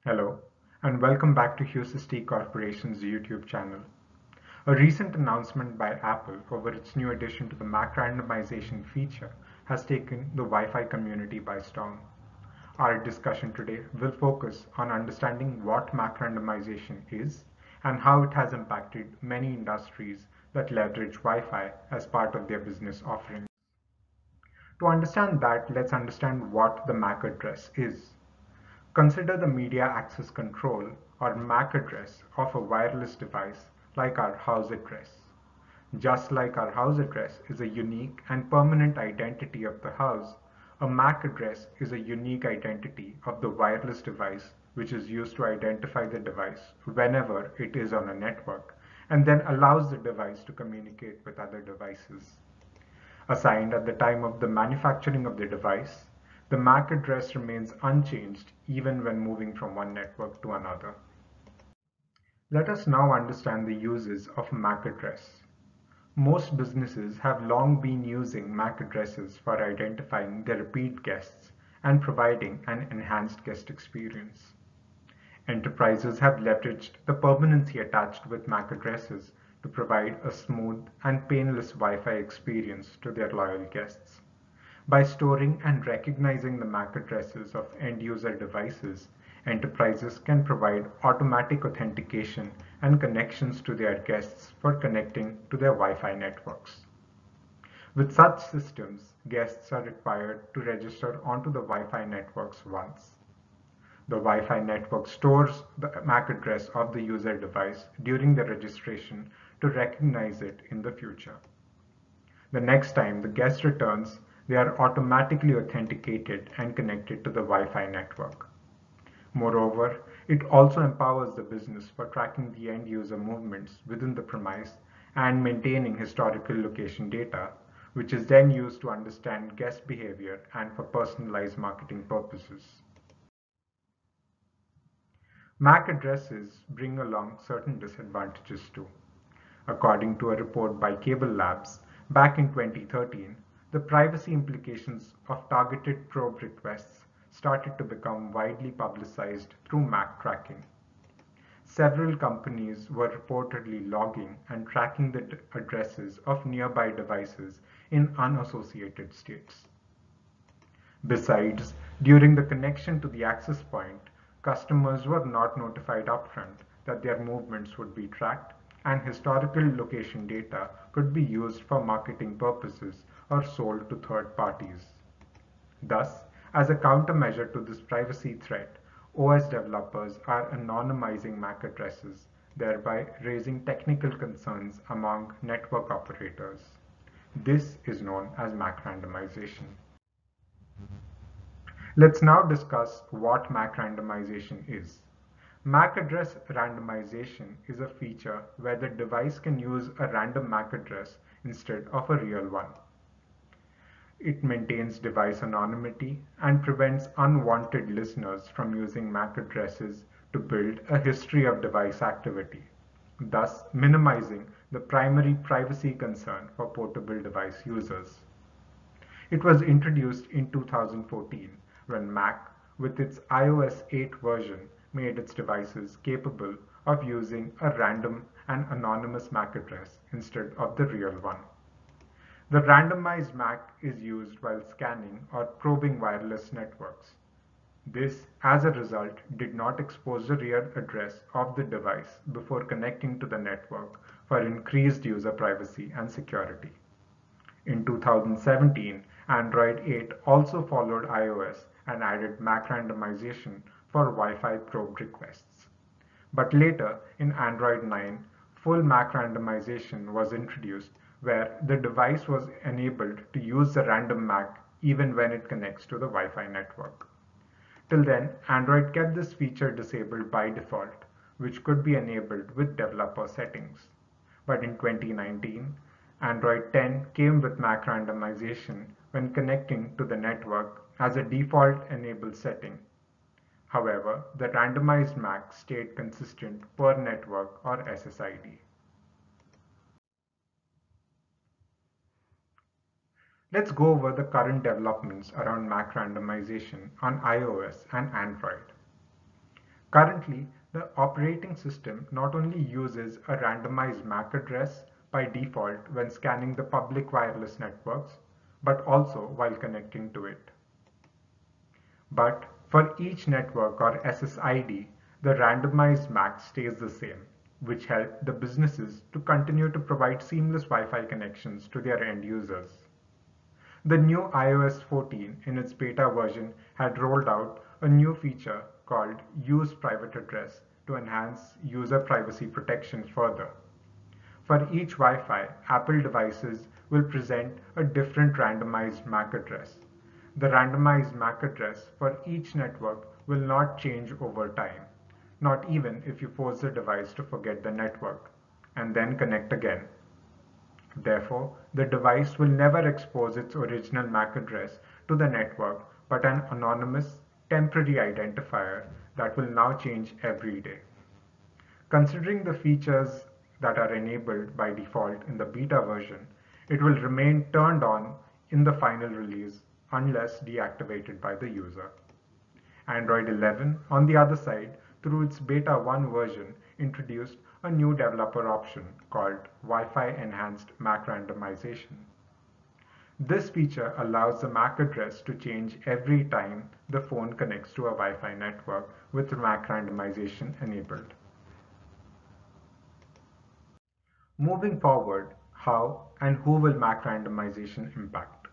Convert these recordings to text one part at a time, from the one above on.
Hello, and welcome back to Husisti Corporation's YouTube channel. A recent announcement by Apple over its new addition to the Mac randomization feature has taken the Wi-Fi community by storm. Our discussion today will focus on understanding what Mac randomization is and how it has impacted many industries that leverage Wi-Fi as part of their business offerings. To understand that, let's understand what the MAC address is. Consider the media access control or MAC address of a wireless device like our house address. Just like our house address is a unique and permanent identity of the house, a MAC address is a unique identity of the wireless device which is used to identify the device whenever it is on a network and then allows the device to communicate with other devices. Assigned at the time of the manufacturing of the device, the MAC address remains unchanged even when moving from one network to another. Let us now understand the uses of MAC address. Most businesses have long been using MAC addresses for identifying their repeat guests and providing an enhanced guest experience. Enterprises have leveraged the permanency attached with MAC addresses to provide a smooth and painless Wi-Fi experience to their loyal guests. By storing and recognizing the MAC addresses of end-user devices, enterprises can provide automatic authentication and connections to their guests for connecting to their Wi-Fi networks. With such systems, guests are required to register onto the Wi-Fi networks once. The Wi-Fi network stores the MAC address of the user device during the registration to recognize it in the future. The next time the guest returns, they are automatically authenticated and connected to the Wi-Fi network. Moreover, it also empowers the business for tracking the end user movements within the premise and maintaining historical location data, which is then used to understand guest behavior and for personalized marketing purposes. MAC addresses bring along certain disadvantages too. According to a report by Cable Labs, back in 2013, the privacy implications of targeted probe requests started to become widely publicized through MAC tracking. Several companies were reportedly logging and tracking the addresses of nearby devices in unassociated states. Besides, during the connection to the access point, customers were not notified upfront that their movements would be tracked, and historical location data could be used for marketing purposes or sold to third parties. Thus, as a countermeasure to this privacy threat, OS developers are anonymizing MAC addresses, thereby raising technical concerns among network operators. This is known as MAC randomization. Let's now discuss what MAC randomization is. MAC address randomization is a feature where the device can use a random MAC address instead of a real one. It maintains device anonymity and prevents unwanted listeners from using MAC addresses to build a history of device activity, thus minimizing the primary privacy concern for portable device users. It was introduced in 2014 when Mac, with its iOS 8 version, made its devices capable of using a random and anonymous MAC address instead of the real one. The randomized MAC is used while scanning or probing wireless networks. This, as a result, did not expose the real address of the device before connecting to the network for increased user privacy and security. In 2017, Android 8 also followed iOS and added MAC randomization for Wi-Fi probe requests. But later, in Android 9, full MAC randomization was introduced where the device was enabled to use the random MAC even when it connects to the Wi-Fi network. Till then, Android kept this feature disabled by default, which could be enabled with developer settings. But in 2019, Android 10 came with MAC randomization when connecting to the network as a default enabled setting. However, the randomized MAC stayed consistent per network or SSID. Let's go over the current developments around MAC randomization on iOS and Android. Currently, the operating system not only uses a randomized MAC address by default when scanning the public wireless networks, but also while connecting to it. But for each network or SSID, the randomized MAC stays the same, which help the businesses to continue to provide seamless Wi-Fi connections to their end users. The new iOS 14 in its beta version had rolled out a new feature called Use Private Address to enhance user privacy protection further. For each Wi-Fi, Apple devices will present a different randomized MAC address. The randomized MAC address for each network will not change over time, not even if you force the device to forget the network and then connect again. Therefore, the device will never expose its original MAC address to the network, but an anonymous, temporary identifier that will now change every day. Considering the features that are enabled by default in the beta version, it will remain turned on in the final release unless deactivated by the user. Android 11, on the other side, through its Beta 1 version, introduced a new developer option called Wi-Fi Enhanced MAC Randomization. This feature allows the MAC address to change every time the phone connects to a Wi-Fi network with MAC randomization enabled. Moving forward, how and who will MAC randomization impact?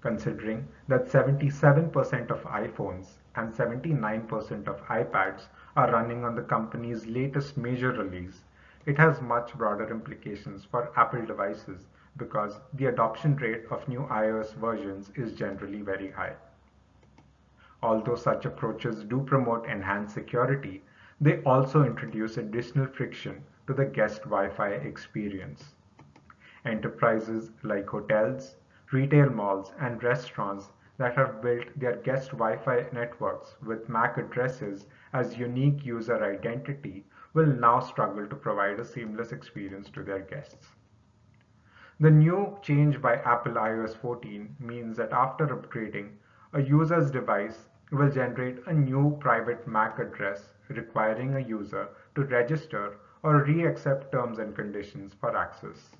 Considering that 77% of iPhones and 79% of iPads are running on the company's latest major release, it has much broader implications for Apple devices because the adoption rate of new iOS versions is generally very high. Although such approaches do promote enhanced security, they also introduce additional friction to the guest Wi-Fi experience. Enterprises like hotels, retail malls, and restaurants that have built their guest Wi-Fi networks with MAC addresses as unique user identity will now struggle to provide a seamless experience to their guests. The new change by Apple iOS 14 means that after upgrading, a user's device will generate a new private MAC address requiring a user to register or re-accept terms and conditions for access.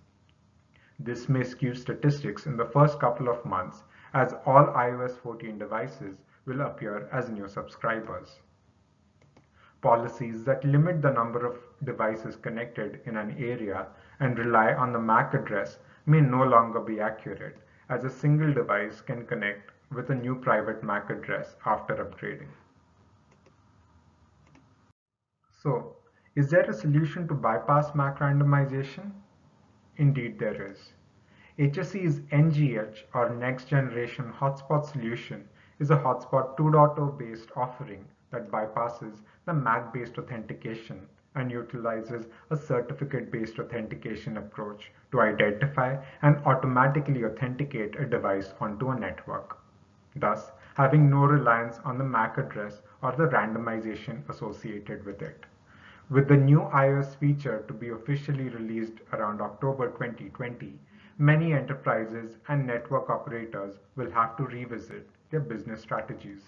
This may skew statistics in the first couple of months as all iOS 14 devices will appear as new subscribers. Policies that limit the number of devices connected in an area and rely on the MAC address may no longer be accurate, as a single device can connect with a new private MAC address after upgrading. So, is there a solution to bypass MAC randomization? Indeed there is. HSE's NGH or Next Generation Hotspot Solution is a Hotspot 2.0 based offering that bypasses the MAC-based authentication and utilizes a certificate-based authentication approach to identify and automatically authenticate a device onto a network, thus having no reliance on the MAC address or the randomization associated with it. With the new iOS feature to be officially released around October 2020, many enterprises and network operators will have to revisit their business strategies.